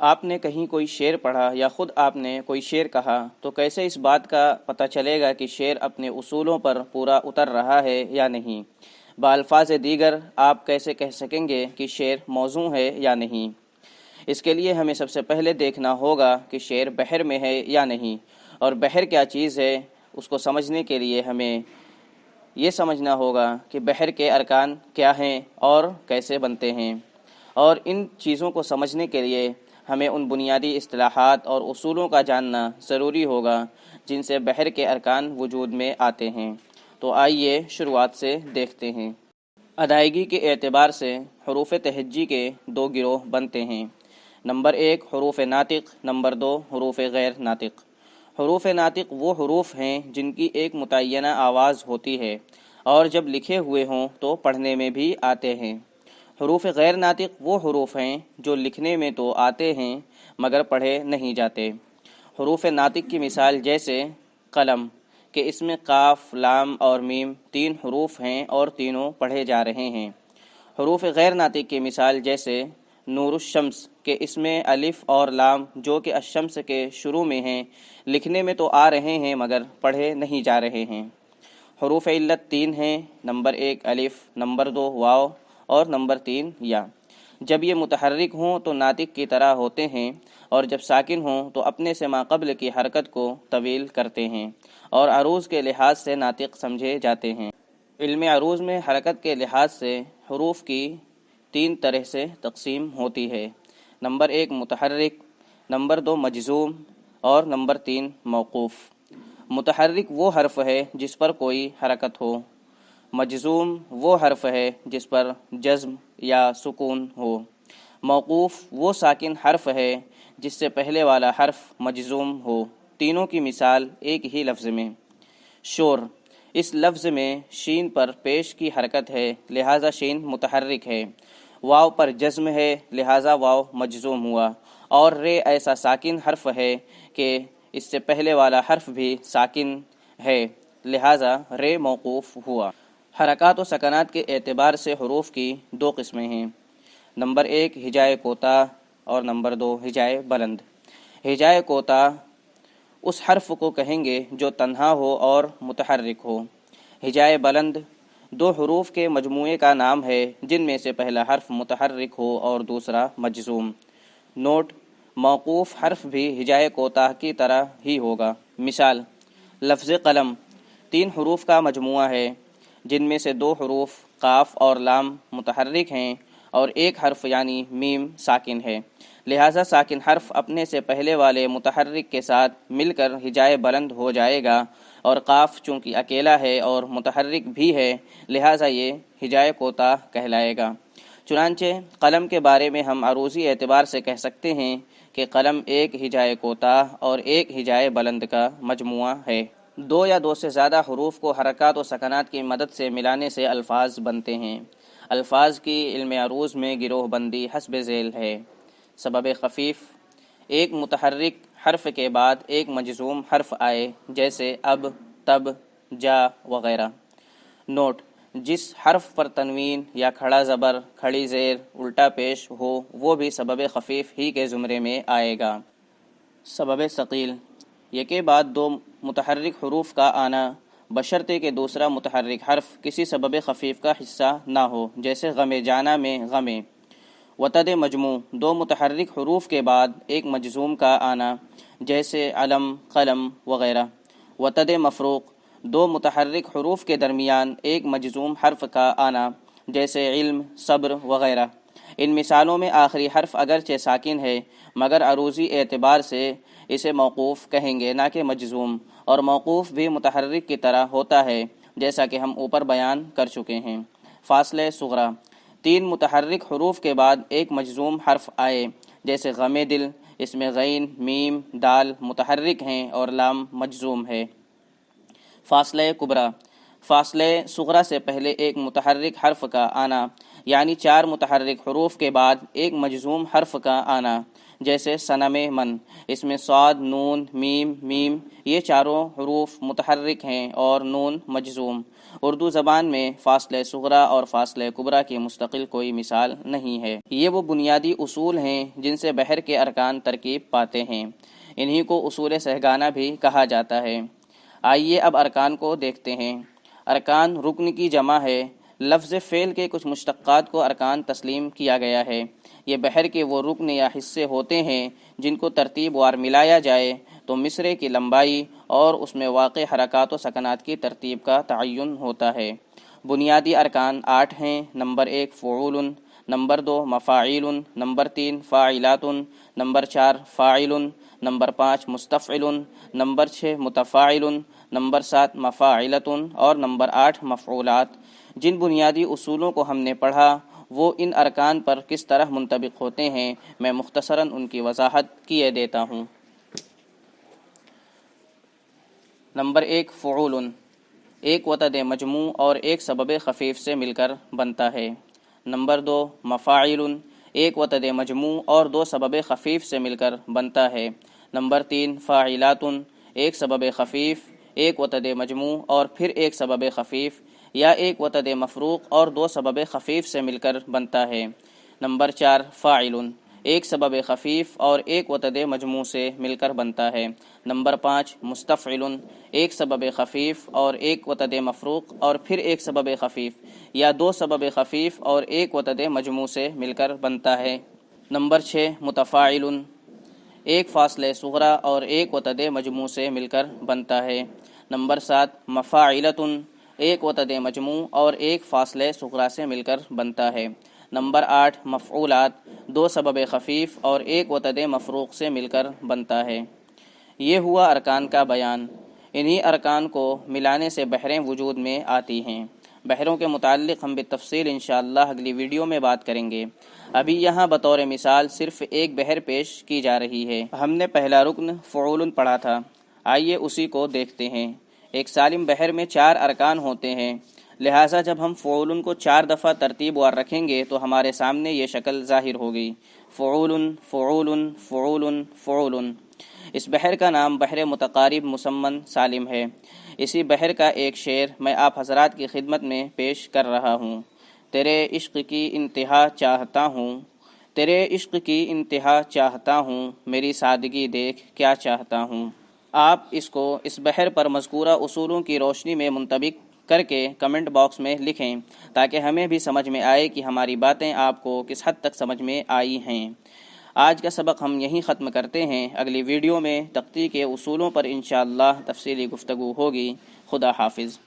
آپ نے کہیں کوئی شعر پڑھا یا خود آپ نے کوئی شعر کہا تو کیسے اس بات کا پتہ چلے گا کہ شعر اپنے اصولوں پر پورا اتر رہا ہے یا نہیں؟ بالفاظ دیگر آپ کیسے کہہ سکیں گے کہ شعر موزوں ہے یا نہیں؟ اس کے لیے ہمیں سب سے پہلے دیکھنا ہوگا کہ شعر بحر میں ہے یا نہیں، اور بحر کیا چیز ہے۔ اس کو سمجھنے کے لیے ہمیں یہ سمجھنا ہوگا کہ بحر کے ارکان کیا ہیں اور کیسے بنتے ہیں، اور ان چیزوں کو سمجھنے کے لیے ہمیں ان بنیادی اصطلاحات اور اصولوں کا جاننا ضروری ہوگا جن سے بحر کے ارکان وجود میں آتے ہیں۔ تو آئیے شروعات سے دیکھتے ہیں۔ ادائیگی کے اعتبار سے حروف تہجی کے دو گروہ بنتے ہیں۔ نمبر 1 حروف ناطق، نمبر 2 حروف غیر ناطق۔ حروف ناطق وہ حروف ہیں جن کی ایک متعینہ آواز ہوتی ہے اور جب لکھے ہوئے ہوں تو پڑھنے میں بھی آتے ہیں۔ حروف غیر ناطق وہ حروف ہیں جو لکھنے میں تو آتے ہیں مگر پڑھے نہیں جاتے۔ حروف ناطق کی مثال جیسے قلم، کہ اس میں قاف، لام اور میم 3 حروف ہیں اور تینوں پڑھے جا رہے ہیں۔ حروف غیر ناطق کی مثال جیسے نور الشمس، کہ اس میں الف اور لام جو کہ الشمس کے شروع میں ہیں لکھنے میں تو آ رہے ہیں مگر پڑھے نہیں جا رہے ہیں۔ حروف علت 3 ہیں، نمبر 1 الف، نمبر 2 واو اور نمبر 3 یا۔ جب یہ متحرک ہوں تو ناطق کی طرح ہوتے ہیں، اور جب ساکن ہوں تو اپنے سے ما قبل کی حرکت کو طویل کرتے ہیں اور عروض کے لحاظ سے ناطق سمجھے جاتے ہیں۔ علم عروض میں حرکت کے لحاظ سے حروف کی 3 طرح سے تقسیم ہوتی ہے، نمبر 1 متحرک، نمبر 2 مجزوم اور نمبر 3 موقوف۔ متحرک وہ حرف ہے جس پر کوئی حرکت ہو، مجزوم وہ حرف ہے جس پر جزم یا سکون ہو، موقوف وہ ساکن حرف ہے جس سے پہلے والا حرف مجزوم ہو۔ تینوں کی مثال ایک ہی لفظ میں۔ شور، اس لفظ میں شین پر پیش کی حرکت ہے لہذا شین متحرک ہے، واو پر جزم ہے لہذا واو مجزوم ہوا، اور رے ایسا ساکن حرف ہے کہ اس سے پہلے والا حرف بھی ساکن ہے لہذا رے موقوف ہوا۔ حرکات و سکنات کے اعتبار سے حروف کی 2 قسمیں ہیں، نمبر 1 ہجائے کوتاہ اور نمبر 2 ہجائے بلند۔ ہجائے کوتاہ اس حرف کو کہیں گے جو تنہا ہو اور متحرک ہو۔ ہجائے بلند 2 حروف کے مجموعے کا نام ہے جن میں سے پہلا حرف متحرک ہو اور دوسرا مجزوم۔ نوٹ: موقوف حرف بھی ہجائے کوتاہ کی طرح ہی ہوگا۔ مثال: لفظ قلم 3 حروف کا مجموعہ ہے جن میں سے 2 حروف قاف اور لام متحرک ہیں اور ایک حرف یعنی میم ساکن ہے، لہذا ساکن حرف اپنے سے پہلے والے متحرک کے ساتھ مل کر ہجائے بلند ہو جائے گا، اور قاف چونکہ اکیلا ہے اور متحرک بھی ہے لہذا یہ ہجائے کوتاہ کہلائے گا۔ چنانچہ قلم کے بارے میں ہم عروضی اعتبار سے کہہ سکتے ہیں کہ قلم ایک ہجائے کوتاہ اور ایک ہجائے بلند کا مجموعہ ہے۔ 2 یا 2 سے زیادہ حروف کو حرکات و سکنات کی مدد سے ملانے سے الفاظ بنتے ہیں۔ الفاظ کی علم عروض میں گروہ بندی حسب ذیل ہے۔ سبب خفیف: ایک متحرک حرف کے بعد ایک مجزوم حرف آئے جیسے اب، تب، جا وغیرہ۔ نوٹ: جس حرف پر تنوین یا کھڑا زبر، کھڑی زیر، الٹا پیش ہو وہ بھی سبب خفیف ہی کے زمرے میں آئے گا۔ سبب ثقیل: یکے بعد 2 متحرک حروف کا آنا بشرطے کہ دوسرا متحرک حرف کسی سبب خفیف کا حصہ نہ ہو، جیسے غم جانا میں غمے۔ وتد مجموع 2 متحرک حروف کے بعد ایک مجزوم کا آنا جیسے علم، قلم وغیرہ۔ وتد مفروق 2 متحرک حروف کے درمیان ایک مجزوم حرف کا آنا جیسے علم، صبر وغیرہ۔ ان مثالوں میں آخری حرف اگرچہ ساکن ہے مگر عروضی اعتبار سے اسے موقوف کہیں گے نہ کہ مجزوم، اور موقوف بھی متحرک کی طرح ہوتا ہے جیسا کہ ہم اوپر بیان کر چکے ہیں۔ فاصلہ صغری 3 متحرک حروف کے بعد ایک مجزوم حرف آئے جیسے غم دل، اس میں غین، میم، دال متحرک ہیں اور لام مجزوم ہے۔ فاصلہ کبریٰ فاصلے صغرا سے پہلے ایک متحرک حرف کا آنا، یعنی 4 متحرک حروف کے بعد ایک مجزوم حرف کا آنا، جیسے صنم من، اس میں صاد، نون، میم، میم یہ چاروں حروف متحرک ہیں اور نون مجزوم۔ اردو زبان میں فاصلہ صغرا اور فاصلہ کبریٰ کی مستقل کوئی مثال نہیں ہے۔ یہ وہ بنیادی اصول ہیں جن سے بحر کے ارکان ترکیب پاتے ہیں، انہی کو اصول سہگانہ بھی کہا جاتا ہے۔ آئیے اب ارکان کو دیکھتے ہیں۔ ارکان رکن کی جمع ہے۔ لفظ فعل کے کچھ مشتقات کو ارکان تسلیم کیا گیا ہے۔ یہ بحر کے وہ رکن یا حصے ہوتے ہیں جن کو ترتیب وار ملایا جائے تو مصرعے کی لمبائی اور اس میں واقع حرکات و سکنات کی ترتیب کا تعین ہوتا ہے۔ بنیادی ارکان 8 ہیں۔ نمبر 1 فعول، نمبر 2 مفاعیل، نمبر 3 فاعلات، نمبر 4 فاعل، نمبر 5 مستفعل، نمبر 6 متفاعل، نمبر 7 مفاعلۃ اور نمبر 8 مفعولات۔ جن بنیادی اصولوں کو ہم نے پڑھا وہ ان ارکان پر کس طرح منطبق ہوتے ہیں، میں مختصراً ان کی وضاحت کیے دیتا ہوں۔ نمبر 1 فعول، ایک وتد مجموع اور ایک سبب خفیف سے مل کر بنتا ہے۔ نمبر 2 مفاعل، ایک وتد مجموع اور 2 سبب خفیف سے مل کر بنتا ہے۔ نمبر 3 فاعلات، ایک سبب خفیف، ایک وتد مجموع اور پھر ایک سبب خفیف یا ایک وتد مفروق اور 2 سبب خفیف سے مل کر بنتا ہے۔ نمبر 4 فاعل، ایک سبب خفیف اور ایک وتد مجموع سے مل کر بنتا ہے۔ نمبر 5 مستفعل، ایک سبب خفیف اور ایک وتد مفروق اور پھر ایک سبب خفیف یا 2 سبب خفیف اور ایک وتد مجموع سے مل کر بنتا ہے۔ نمبر 6 متفاعل، ایک فاصلہ صغرا اور ایک وتد مجموع سے مل کر بنتا ہے۔ نمبر 7 مفاعلۃ، ایک وتد مجموع اور ایک فاصلہ صغرا سے مل کر بنتا ہے۔ نمبر 8 مفعولات، 2 سبب خفیف اور ایک وتد مفروق سے مل کر بنتا ہے۔ یہ ہوا ارکان کا بیان۔ انہی ارکان کو ملانے سے بحریں وجود میں آتی ہیں۔ بحروں کے متعلق ہم بالتفصیل انشاءاللہ اگلی ویڈیو میں بات کریں گے۔ ابھی یہاں بطور مثال صرف ایک بحر پیش کی جا رہی ہے۔ ہم نے پہلا رکن فعول پڑھا تھا، آئیے اسی کو دیکھتے ہیں۔ ایک سالم بحر میں 4 ارکان ہوتے ہیں، لہٰذا جب ہم فعول کو 4 دفعہ ترتیب وار رکھیں گے تو ہمارے سامنے یہ شکل ظاہر ہوگی، فعول فعول فعول فعول۔ اس بحر کا نام بحر متقارب مسمن سالم ہے۔ اسی بحر کا ایک شعر میں آپ حضرات کی خدمت میں پیش کر رہا ہوں۔ تیرے عشق کی انتہا چاہتا ہوں، تیرے عشق کی انتہا چاہتا ہوں، میری سادگی دیکھ کیا چاہتا ہوں۔ آپ اس کو اس بحر پر مذکورہ اصولوں کی روشنی میں منطبق کر کے کمنٹ باکس میں لکھیں تاکہ ہمیں بھی سمجھ میں آئے کہ ہماری باتیں آپ کو کس حد تک سمجھ میں آئی ہیں۔ آج کا سبق ہم یہیں ختم کرتے ہیں۔ اگلی ویڈیو میں تختی کے اصولوں پر انشاءاللہ تفصیلی گفتگو ہوگی۔ خدا حافظ۔